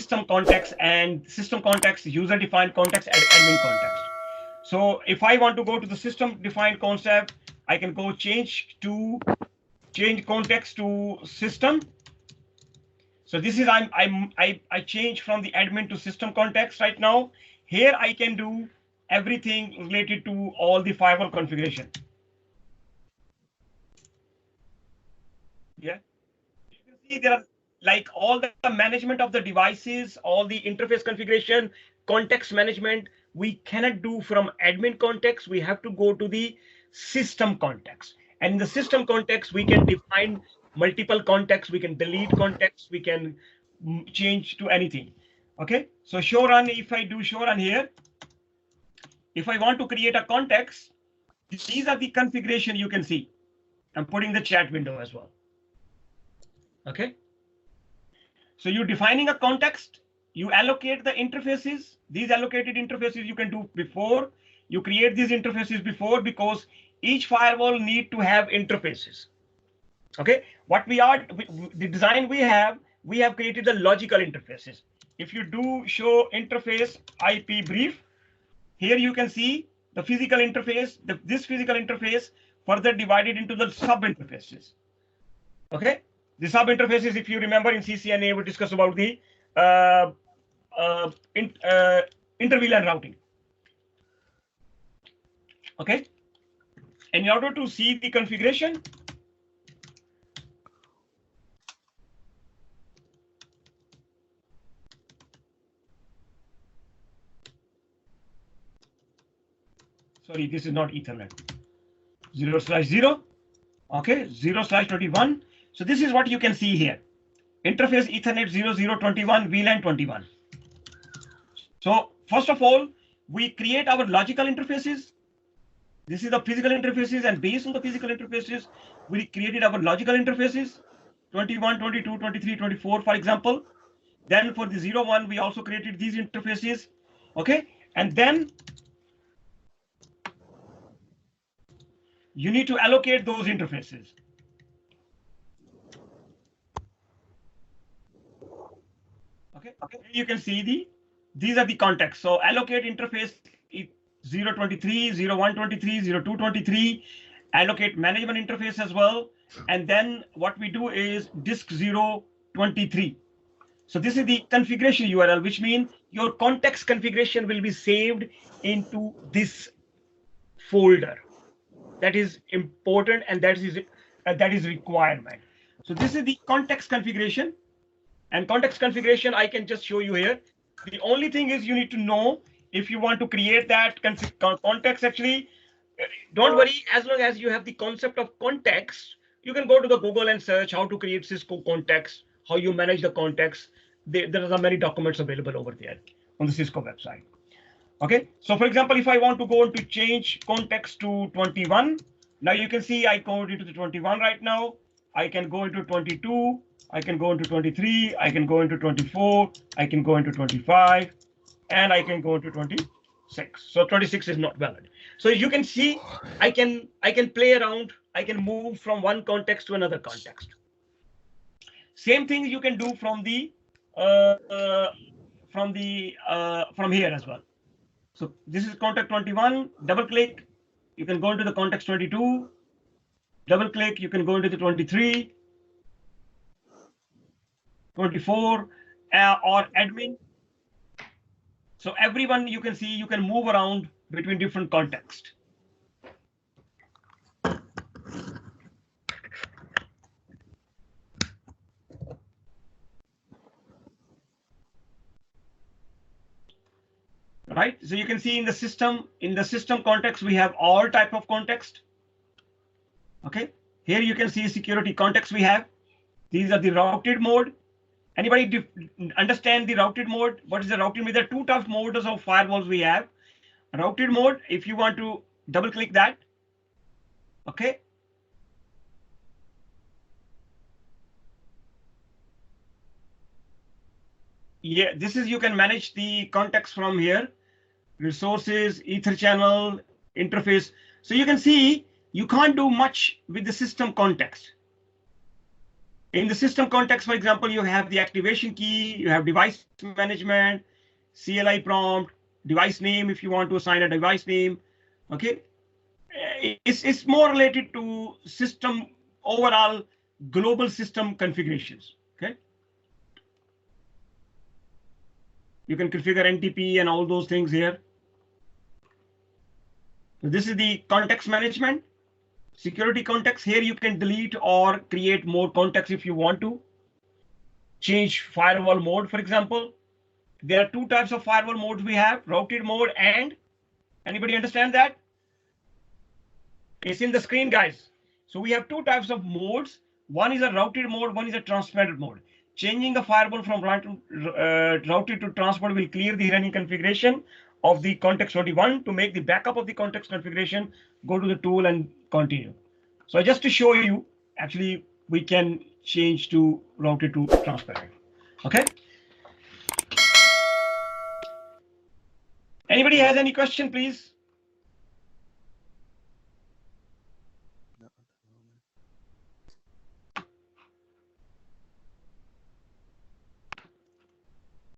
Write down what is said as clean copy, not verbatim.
system context and system context, user defined context, and admin context. So if I want to go to the system defined concept, I can go change context to system. So this is I change from the admin to system context right now. Here I can do everything related to all the firewall configuration. Yeah, you can see there are like all the management of the devices, all the interface configuration, context management. We cannot do from admin context. We have to go to the system context. And in the system context, we can define multiple contexts. We can delete contexts. We can change to anything. Okay. So show run, if I do show run here, if I want to create a context, these are the configuration you can see. I'm putting the chat window as well. Okay. So you're defining a context, you allocate the interfaces. These allocated interfaces you can do before. You create these interfaces before, because each firewall need to have interfaces. Okay, what the design we have created the logical interfaces. If you do show interface IP brief, here you can see the physical interface, this physical interface further divided into the sub interfaces. Okay. The sub interfaces, if you remember in CCNA, we discussed about the inter-VLAN routing. Okay. And in order to see the configuration, sorry, this is not Ethernet. 0/0. Okay, 0/21. So this is what you can see here. Interface Ethernet 0021, VLAN 21. So first of all, we create our logical interfaces. This is the physical interfaces, and based on the physical interfaces, we created our logical interfaces, 21, 22, 23, 24, for example. Then for the 01, we also created these interfaces. Okay, and then you need to allocate those interfaces. Okay, you can see these are the contexts. So allocate interface 023, 0123, 0223, allocate management interface as well. And then what we do is disk 023. So this is the configuration URL, which means your context configuration will be saved into this folder. That is important, and that is requirement. So this is the context configuration. And context configuration, I can just show you here. The only thing is you need to know if you want to create that context. Actually, don't worry, as long as you have the concept of context, you can go to the Google and search how to create Cisco context, how you manage the context. There are many documents available over there on the Cisco website. Okay, so for example, if I want to go to change context to 21, now you can see I go into the 21 right now. I can go into 22. I can go into 23, I can go into 24, I can go into 25, and I can go into 26. So 26 is not valid. So you can see I can play around, I can move from one context to another context. Same thing you can do from here as well. So this is context 21, double click, you can go into the context 22, double click, you can go into the 23, 24, or admin. So everyone you can see, you can move around between different contexts. Right, so you can see in the system context, we have all type of context. Okay, here you can see security context we have. These are the routed mode. Anybody understand the routed mode? What is the routed mode? There are two types of modes of firewalls we have. Routed mode, if you want to double click that. Okay. Yeah, this is, you can manage the context from here. Resources, ether channel, interface. So you can see you can't do much with the system context. In the system context, for example, you have the activation key, you have device management, CLI prompt, device name if you want to assign a device name. Okay, it's more related to system overall global system configurations. Okay, you can configure NTP and all those things here. So this is the context management. Security context, here you can delete or create more context if you want to. Change firewall mode, for example. There are two types of firewall modes we have, routed mode and, anybody understand that? It's in the screen, guys. So we have two types of modes. One is a routed mode, one is a transport mode. Changing the firewall from routed to transport will clear the running configuration of the context 21 to make the backup of the context configuration, go to the tool and continue. So just to show you, actually, we can change to routed to transparent. Okay. Anybody has any question, please?